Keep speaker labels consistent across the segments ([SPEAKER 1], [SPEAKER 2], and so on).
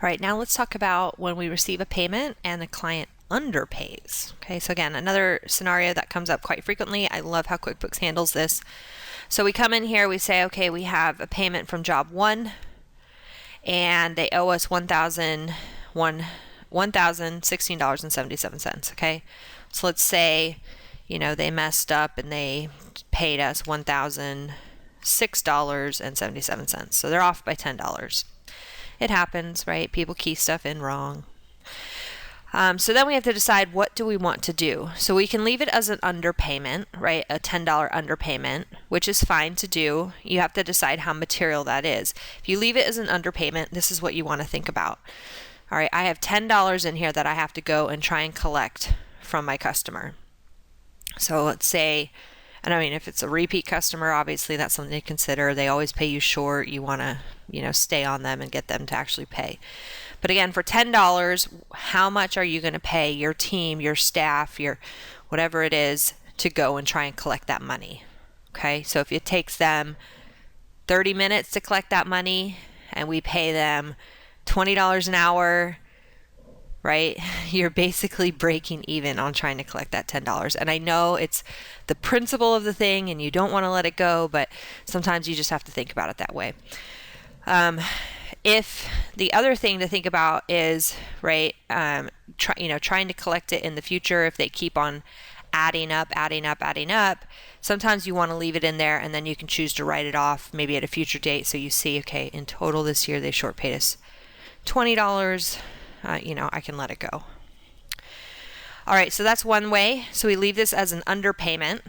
[SPEAKER 1] All right, now let's talk about when we receive a payment and the client underpays. Okay, so again, another scenario that comes up quite frequently. I love how QuickBooks handles this. So we come in here, we say, okay, we have a payment from job 1 and they owe us $1,016.77. Okay, so let's say, they messed up and they paid us $1,006.77. So they're off by $10. It happens, right? People key stuff in wrong. So then we have to decide, what do we want to do? So we can leave it as an underpayment, right? A $10 underpayment, which is fine to do. You have to decide how material that is. If you leave it as an underpayment, this is what you want to think about. All right, I have $10 in here that I have to go and try and collect from my customer. So let's say, and I mean, if it's a repeat customer, obviously that's something to consider. They always pay you short. You want to, stay on them and get them to actually pay. But again, for $10, how much are you going to pay your team, your staff, your whatever it is to go and try and collect that money? Okay, so if it takes them 30 minutes to collect that money and we pay them $20 an hour, right? You're basically breaking even on trying to collect that $10. And I know it's the principle of the thing and you don't want to let it go, but sometimes you just have to think about it that way. If the other thing to think about is, right, trying to collect it in the future, if they keep on adding up, sometimes you want to leave it in there and then you can choose to write it off maybe at a future date. So you see, okay, in total this year, they short paid us $20. I can let it go. All right, so that's one way. So we leave this as an underpayment,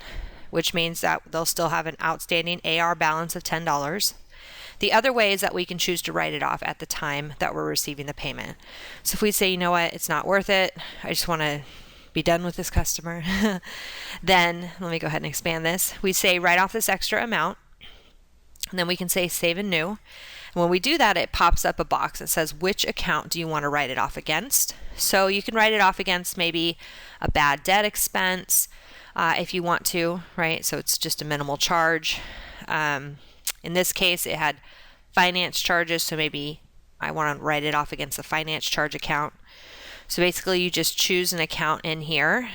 [SPEAKER 1] which means that they'll still have an outstanding AR balance of $10. The other way is that we can choose to write it off at the time that we're receiving the payment. So if we say, you know what, it's not worth it, I just want to be done with this customer, then let me go ahead and expand this. We say write off this extra amount, and then we can say save and new. And when we do that, it pops up a box that says which account do you want to write it off against. So you can write it off against maybe a bad debt expense if you want to, right? So it's just a minimal charge. In this case, it had finance charges, so maybe I want to write it off against the finance charge account. So basically, you just choose an account in here.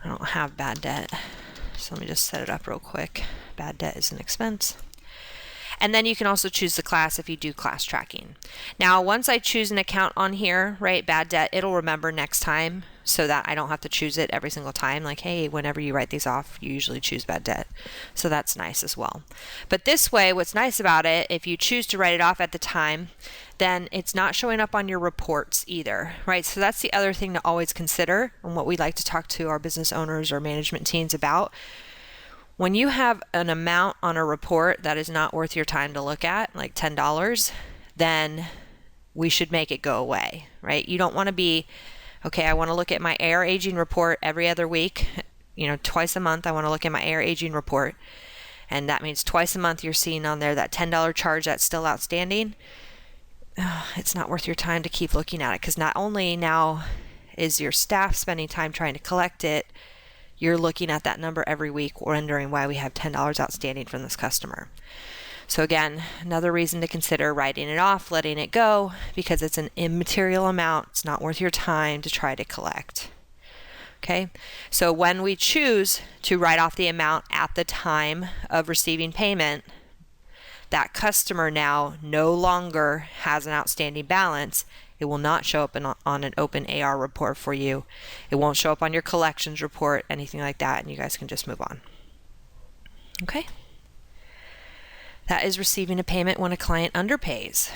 [SPEAKER 1] I don't have bad debt, so let me just set it up real quick. Bad debt is an expense. And then you can also choose the class if you do class tracking. Now, once I choose an account on here, right, bad debt, it'll remember next time so that I don't have to choose it every single time. Like, hey, whenever you write these off, you usually choose bad debt. So that's nice as well. But this way, what's nice about it, if you choose to write it off at the time, then it's not showing up on your reports either, right? So that's the other thing to always consider and what we like to talk to our business owners or management teams about. When you have an amount on a report that is not worth your time to look at, like $10, then we should make it go away, right? You don't want to be, okay, I want to look at my AR aging report every other week, twice a month. I want to look at my AR aging report. And that means twice a month you're seeing on there that $10 charge that's still outstanding. It's not worth your time to keep looking at it, because not only now is your staff spending time trying to collect it, you're looking at that number every week, wondering why we have $10 outstanding from this customer. So again, another reason to consider writing it off, letting it go, because it's an immaterial amount. It's not worth your time to try to collect. Okay, so when we choose to write off the amount at the time of receiving payment, that customer now no longer has an outstanding balance. It will not show up on an open AR report for you. It won't show up on your collections report, anything like that, and you guys can just move on. Okay? That is receiving a payment when a client underpays.